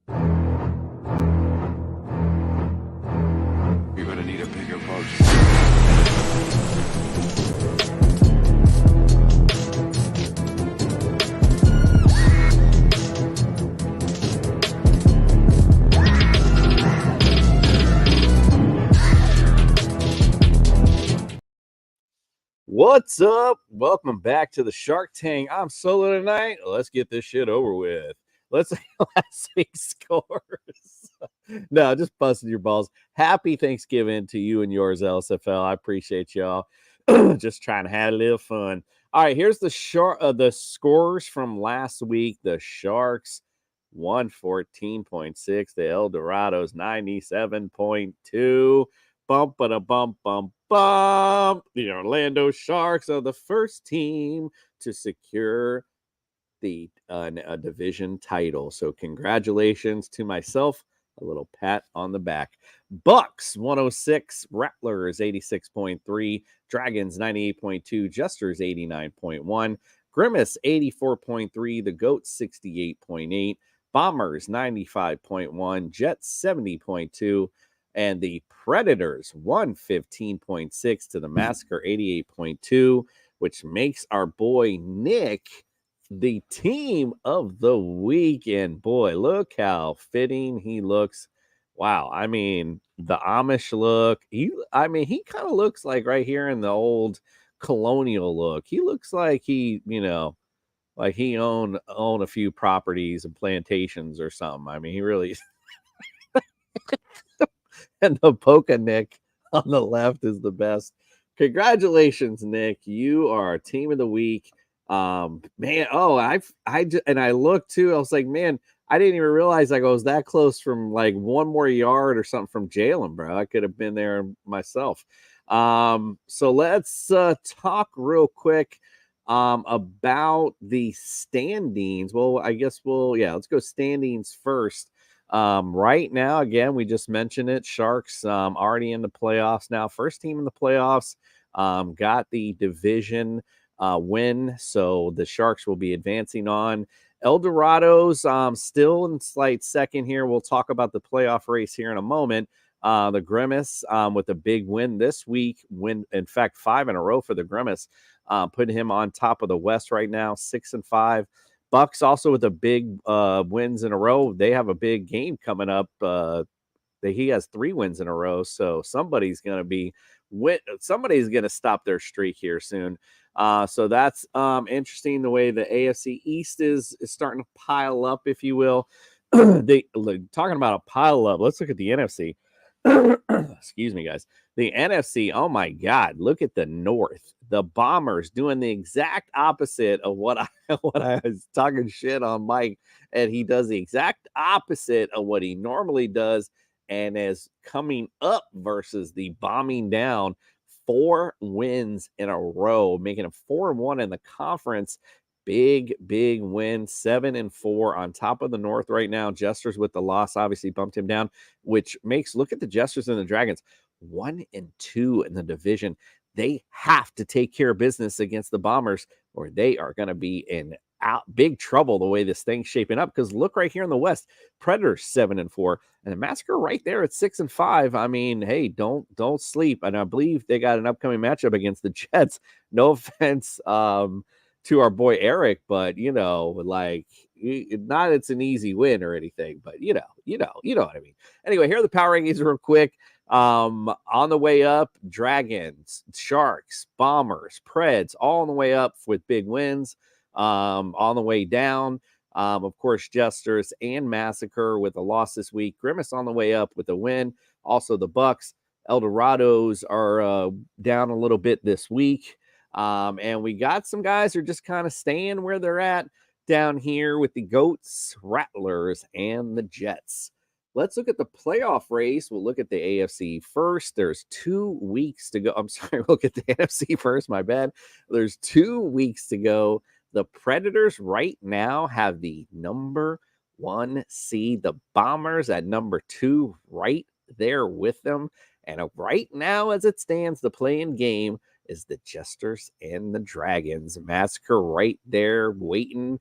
You're gonna need a bigger boat. What's up? Welcome back to the Shark Tank. I'm solo tonight. Let's get this shit over with. Let's see last week's scores. No, just busting your balls. Happy Thanksgiving to you and yours, LSFL. I appreciate y'all. Just trying to have a little fun. All right, here's the scores from last week. The Sharks 114.6. The El Dorados 97.2. Bump a bump bump bump. The Orlando Sharks are the first team to secure the a division title. So congratulations to myself. A little pat on the back. Bucks 106, Rattlers 86.3, Dragons 98.2, Jesters 89.1, Grimace 84.3, the Goats 68.8, Bombers 95.1, Jets 70.2, and the Predators 115.6 to the Massacre 88.2, which makes our boy Nick the team of the weekend. Boy, look how fitting he looks. Wow. I mean, the Amish look. He kind of looks like right here in the old colonial look. He looks like like he owned a few properties and plantations or something. I mean, he really and the Polka Nick on the left is the best. Congratulations, Nick. You are our team of the week. Man, I looked too. I was like, man, I didn't even realize like I was that close from like one more yard or something from Jalen, bro. I could have been there myself. So let's talk real quick about the standings. Well, I guess let's go standings first. Right now, again, we just mentioned it. Sharks already in the playoffs now. First team in the playoffs. Got the division win, so the Sharks will be advancing on. El Dorados still in slight second here. We'll talk about the playoff race here in a moment. The Grimace with a big win this week. Win, in fact, 5 in a row for the Grimace. Putting him on top of the West right now, 6-5. Bucks also with a big wins in a row. They have a big game coming up. He has 3 wins in a row, so somebody's going to stop their streak here soon. So that's interesting. The way the AFC East is starting to pile up, if you will. Talking about a pile up. Let's look at the NFC. Excuse me, guys. The NFC, oh my God, look at the North. The Bombers doing the exact opposite of what I was talking shit on Mike, and he does the exact opposite of what he normally does, and is coming up versus the bombing down. 4 wins in a row, making a 4-1 in the conference. Big win, 7-4 on top of the North right now. Jesters with the loss obviously bumped him down, which makes look at the Jesters and the Dragons 1-2 in the division. They have to take care of business against the Bombers, or they are going to be in big trouble the way this thing's shaping up. Because look right here in the West, Predators 7-4, and the Massacre right there at 6-5. I mean, hey, don't sleep. And I believe they got an upcoming matchup against the Jets. No offense, to our boy Eric, but like not it's an easy win or anything, but you know what I mean. Anyway, here are the power rankings real quick. On the way up, Dragons, Sharks, Bombers, Preds, all on the way up with big wins. On the way down, of course, Jesters and Massacre with a loss this week. Grimace on the way up with a win. Also, the Bucks, El Dorados are down a little bit this week. And we got some guys who are just kind of staying where they're at down here with the Goats, Rattlers, and the Jets. Let's look at the playoff race. We'll look at the AFC first. There's 2 weeks to go. I'm sorry, look at the NFC first. My bad. There's 2 weeks to go. The Predators right now have the number 1 seed. The Bombers at number 2 right there with them. And right now, as it stands, the play-in game is the Jesters and the Dragons. Massacre right there waiting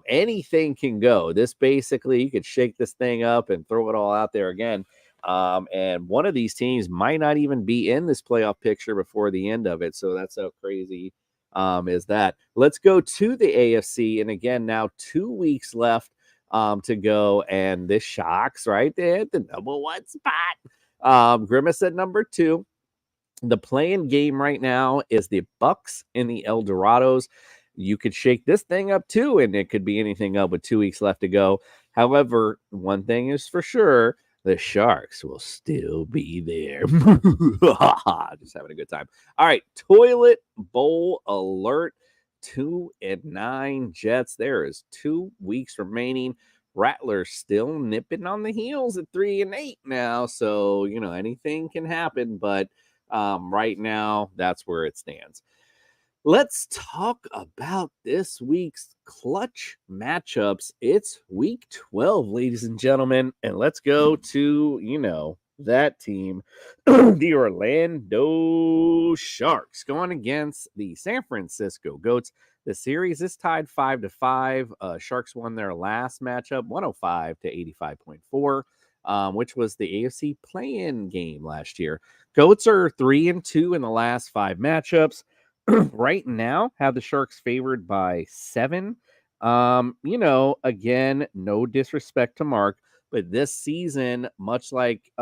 Anything can go. This basically, you could shake this thing up and throw it all out there again. And one of these teams might not even be in this playoff picture before the end of it. So that's how crazy is that. Let's go to the AFC. And again, now 2 weeks left to go. And this shocks right there at the number 1 spot. Grimace at number 2. The playing game right now is the Bucks and the El Dorados. You could shake this thing up too, and it could be anything up with 2 weeks left to go. However, one thing is for sure, the Sharks will still be there. Just having a good time. All right, toilet bowl alert. 2-9 Jets. There is 2 weeks remaining. Rattlers still nipping on the heels at 3-8 now. So, anything can happen, but right now, that's where it stands. Let's talk about this week's clutch matchups. It's week 12, ladies and gentlemen, and let's go to, that team, the Orlando Sharks, going against the San Francisco Goats. The series is tied 5-5. Sharks won their last matchup 105-85.4, which was the AFC play-in game last year. Goats are 3-2 in the last 5 matchups. Right now, have the Sharks favored by 7. Again, no disrespect to Mark, but this season, much like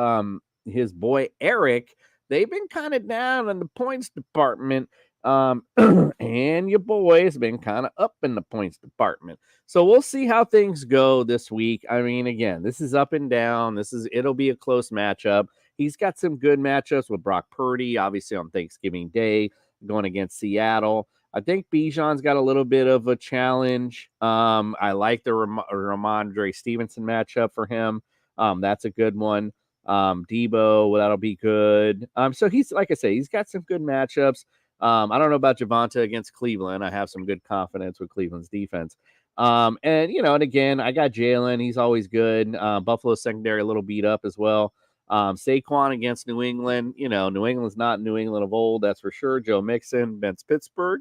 his boy Eric, they've been kind of down in the points department. And your boy's been kind of up in the points department. So we'll see how things go this week. I mean, again, this is up and down. It'll be a close matchup. He's got some good matchups with Brock Purdy, obviously on Thanksgiving Day, going against Seattle. I think Bijan's got a little bit of a challenge. I like the Ramondre Stevenson matchup for him. That's a good one. Debo, that'll be good. So he's, like I say, he's got some good matchups. I don't know about Javonte against Cleveland. I have some good confidence with Cleveland's defense. And again, I got Jalen. He's always good. Buffalo secondary a little beat up as well. Saquon against New England. New England's not New England of old, that's for sure. Joe Mixon against Pittsburgh.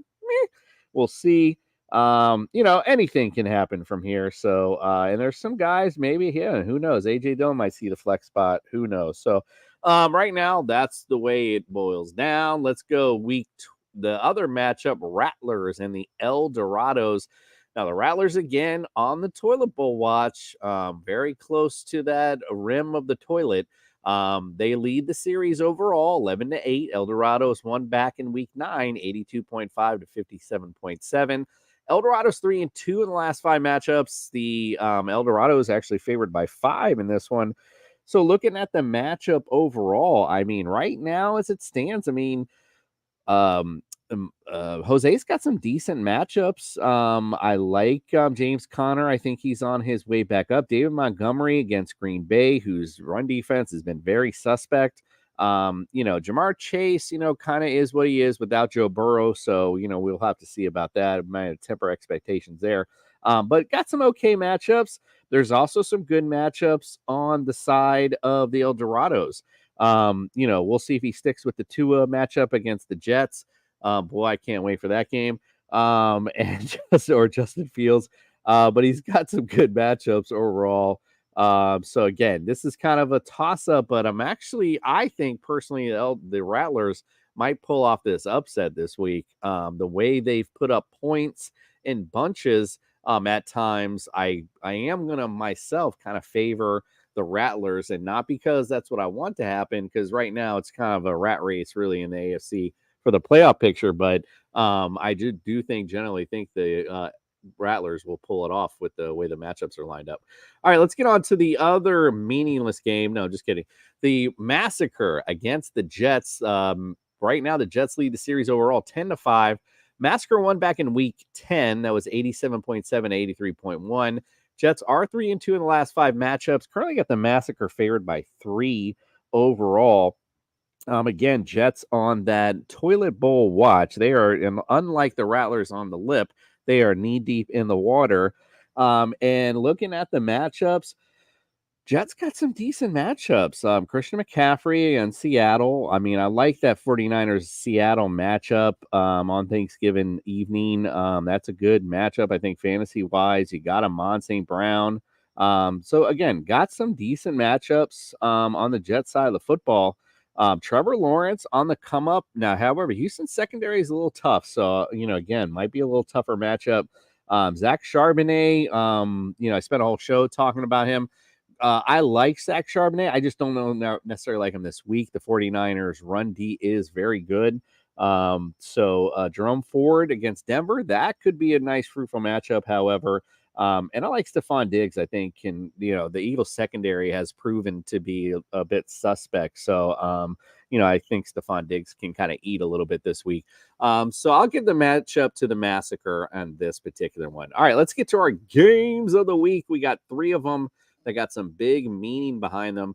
We'll see. Anything can happen from here. So, and there's some guys, maybe, who knows? AJ Dillon might see the flex spot. Who knows? So, right now, that's the way it boils down. Let's go the other matchup, Rattlers and the El Dorados. Now, the Rattlers, again, on the toilet bowl watch, very close to that rim of the toilet. They lead the series overall 11-8. El Dorados won back in week 9, 82.5 to 57.7. El Dorado's 3-2 in the last 5 matchups. The El Dorado is actually favored by 5 in this one. So looking at the matchup overall, I mean, right now as it stands, I mean, Jose's got some decent matchups. I like James Conner. I think he's on his way back up. David Montgomery against Green Bay, whose run defense has been very suspect. Jamar Chase, kind of is what he is without Joe Burrow. So, we'll have to see about that. Might temper expectations there. But got some okay matchups. There's also some good matchups on the side of the El Dorados. We'll see if he sticks with the Tua matchup against the Jets. Boy, I can't wait for that game. And Justin Fields. But he's got some good matchups overall. So again, this is kind of a toss-up, but I think personally the Rattlers might pull off this upset this week. The way they've put up points in bunches at times, I am going to myself kind of favor the Rattlers, and not because that's what I want to happen, because right now it's kind of a rat race really in the AFC for the playoff picture, but I generally think the Rattlers will pull it off with the way the matchups are lined up. All right, let's get on to the other meaningless game. No, just kidding. The Massacre against the Jets. Right now, the Jets lead the series overall 10-5. Massacre won back in week 10. That was 87.7, 83.1. Jets are 3-2 in the last 5 matchups. Currently got the Massacre favored by 3 overall. Again, Jets on that toilet bowl watch. They are, unlike the Rattlers on the lip, they are knee deep in the water. And looking at the matchups, Jets got some decent matchups. Christian McCaffrey and Seattle. I mean, I like that 49ers Seattle matchup on Thanksgiving evening. That's a good matchup, I think, fantasy wise. You got Amon St. Brown. So again, got some decent matchups on the Jet side of the football. Trevor Lawrence on the come up now. However, Houston's secondary is a little tough. So, again, might be a little tougher matchup. Zach Charbonnet, I spent a whole show talking about him. I like Zach Charbonnet. I just don't know necessarily like him this week. The 49ers run D is very good. So Jerome Ford against Denver, that could be a nice fruitful matchup. However, and I like Stephon Diggs. I think the Eagles secondary has proven to be a bit suspect. So I think Stephon Diggs can kind of eat a little bit this week. So I'll give the matchup to the Massacre on this particular one. All right, let's get to our games of the week. We got 3 of them. They got some big meaning behind them.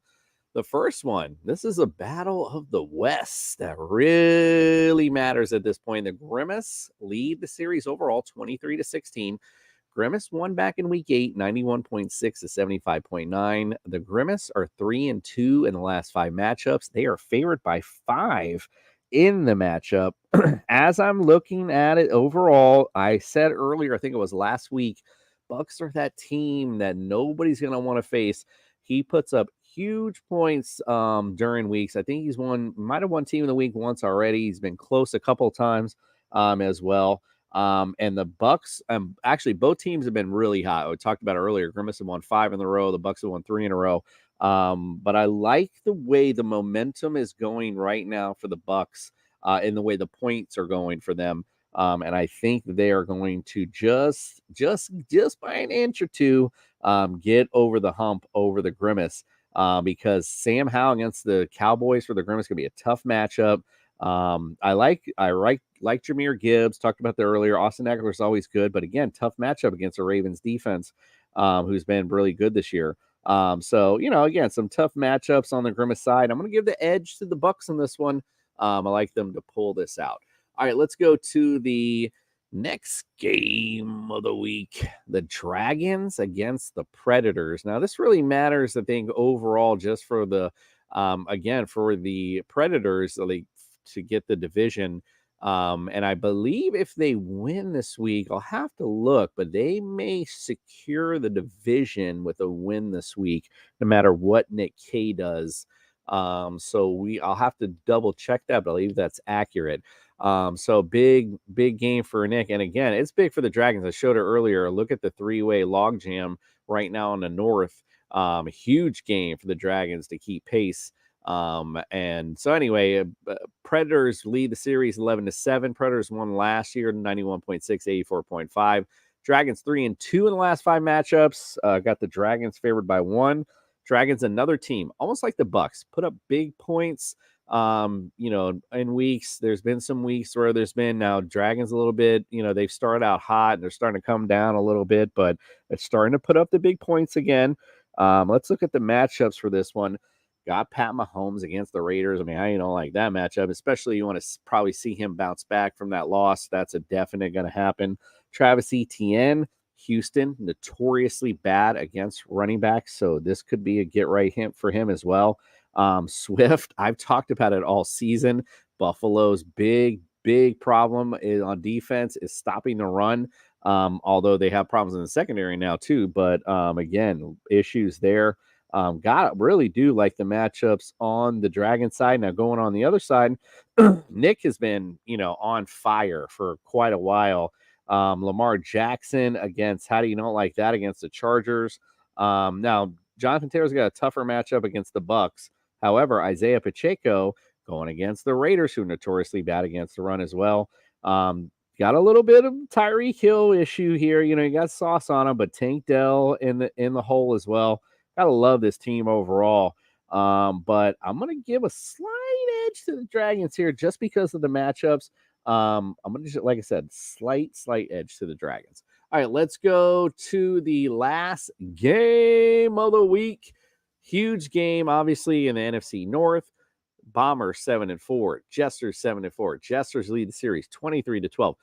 The first one, this is a battle of the West that really matters at this point. The Grimace lead the series overall 23-16. Grimace won back in week 8, 91.6 to 75.9. The Grimace are 3-2 in the last 5 matchups. They are favored by 5 in the matchup. As I'm looking at it overall, I said earlier, I think it was last week, Bucks are that team that nobody's going to want to face. He puts up huge points during weeks. I think might have won team of the week once already. He's been close a couple of times as well. And the Bucks, actually, both teams have been really hot. We talked about it earlier. Grimace have won 5 in a row. The Bucks have won 3 in a row. But I like the way the momentum is going right now for the Bucks, and the way the points are going for them. And I think they are going to just by an inch or two get over the hump over the Grimace, because Sam Howell against the Cowboys for the Grimace going to be a tough matchup. I like Jahmyr Gibbs. Talked about that earlier. Austin Eckler is always good, but again, tough matchup against the Ravens defense, who's been really good this year. So again, some tough matchups on the Grimace side. I'm going to give the edge to the Bucks on this one. I like them to pull this out. All right, let's go to the next game of the week. The Dragons against the Predators. Now, this really matters, I think, overall, just for the for the Predators, like, to get the division. And I believe if they win this week, I'll have to look, but they may secure the division with a win this week, no matter what Nick K does. I'll have to double check that, but I believe that's accurate. So big game for Nick. And again, it's big for the Dragons. I showed it earlier. Look at the 3-way logjam right now in the North. A huge game for the Dragons to keep pace. And so anyway, Predators lead the series 11-7. Predators won last year 91.6, 84.5. Dragons 3-2 in the last 5 matchups. Got the Dragons favored by 1. Dragons, another team, almost like the Bucks, put up big points. In weeks, there's been some weeks where there's been now Dragons a little bit, they've started out hot and they're starting to come down a little bit, but it's starting to put up the big points again. Let's look at the matchups for this one. Got Pat Mahomes against the Raiders. I mean, how you don't like that matchup, especially you want to probably see him bounce back from that loss. That's a definite going to happen. Travis Etienne, Houston, notoriously bad against running backs, so this could be a get right hint for him as well. Swift, I've talked about it all season. Buffalo's big problem on defense is stopping the run. Although they have problems in the secondary now too, but again, issues there. Really do like the matchups on the Dragon side. Now going on the other side, Nick has been, on fire for quite a while. Lamar Jackson against, how do you not like that, against the Chargers? Now Jonathan Taylor's got a tougher matchup against the Bucks. However, Isaiah Pacheco going against the Raiders, who are notoriously bad against the run as well. Got a little bit of Tyreek Hill issue here. You got sauce on him, but Tank Dell in the hole as well. Gotta love this team overall. But I'm gonna give a slight edge to the Dragons here just because of the matchups. I'm gonna just, like I said, slight edge to the Dragons. All right, let's go to the last game of the week. Huge game, obviously, in the NFC North. Bombers 7-4, Jesters 7-4. Jesters lead the series 23-12.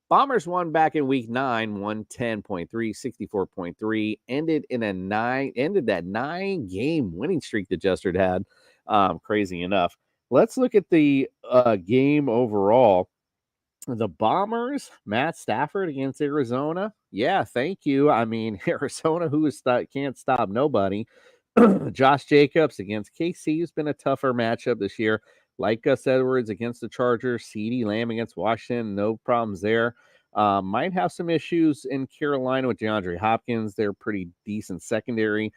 Bombers won back in week 9, 110.3, 64.3, ended that 9-game winning streak that Jestard had. Crazy enough. Let's look at the game overall. The Bombers, Matt Stafford against Arizona. Yeah, thank you. I mean, Arizona, can't stop nobody. Josh Jacobs against KC has been a tougher matchup this year. Like Gus Edwards against the Chargers, CeeDee Lamb against Washington, no problems there. Might have some issues in Carolina with DeAndre Hopkins. They're pretty decent secondary.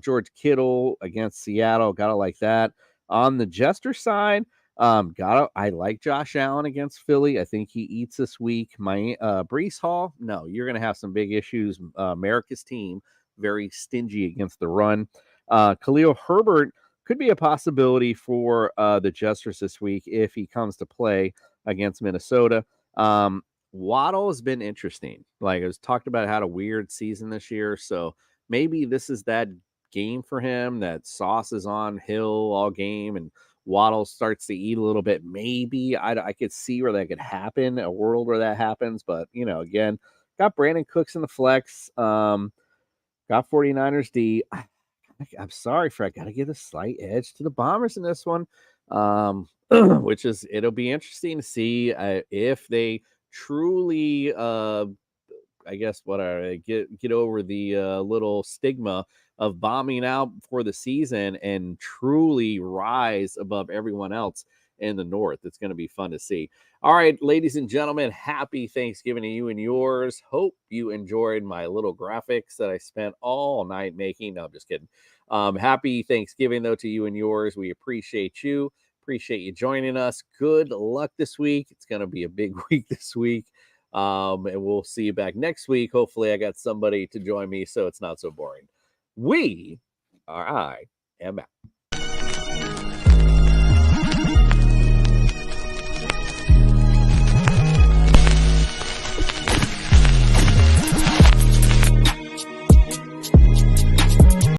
George Kittle against Seattle, gotta like that. On the Jester side, I like Josh Allen against Philly. I think he eats this week. Brees Hall, no, you're gonna have some big issues. America's team, very stingy against the run. Khalil Herbert could be a possibility for the Jesters this week if he comes to play against Minnesota. Waddle has been interesting. Like I was talked about, had a weird season this year, so maybe this is that game for him. That Sauce is on Hill all game, and Waddle starts to eat a little bit. Maybe I could see where that could happen, a world where that happens. But again, got Brandon Cooks in the flex. Got 49ers D. I'm sorry, Fred. Got to give a slight edge to the Bombers in this one, which is it'll be interesting to see if they truly, I guess, get over the little stigma of bombing out for the season and truly rise above everyone else in the North. It's going to be fun to see. All right, ladies and gentlemen, happy Thanksgiving to you and yours. Hope you enjoyed my little graphics that I spent all night making. No, I'm just kidding. Happy Thanksgiving, though, to you and yours. We appreciate you. Appreciate you joining us. Good luck this week. It's going to be a big week this week. And we'll see you back next week. Hopefully, I got somebody to join me so it's not so boring. I am out.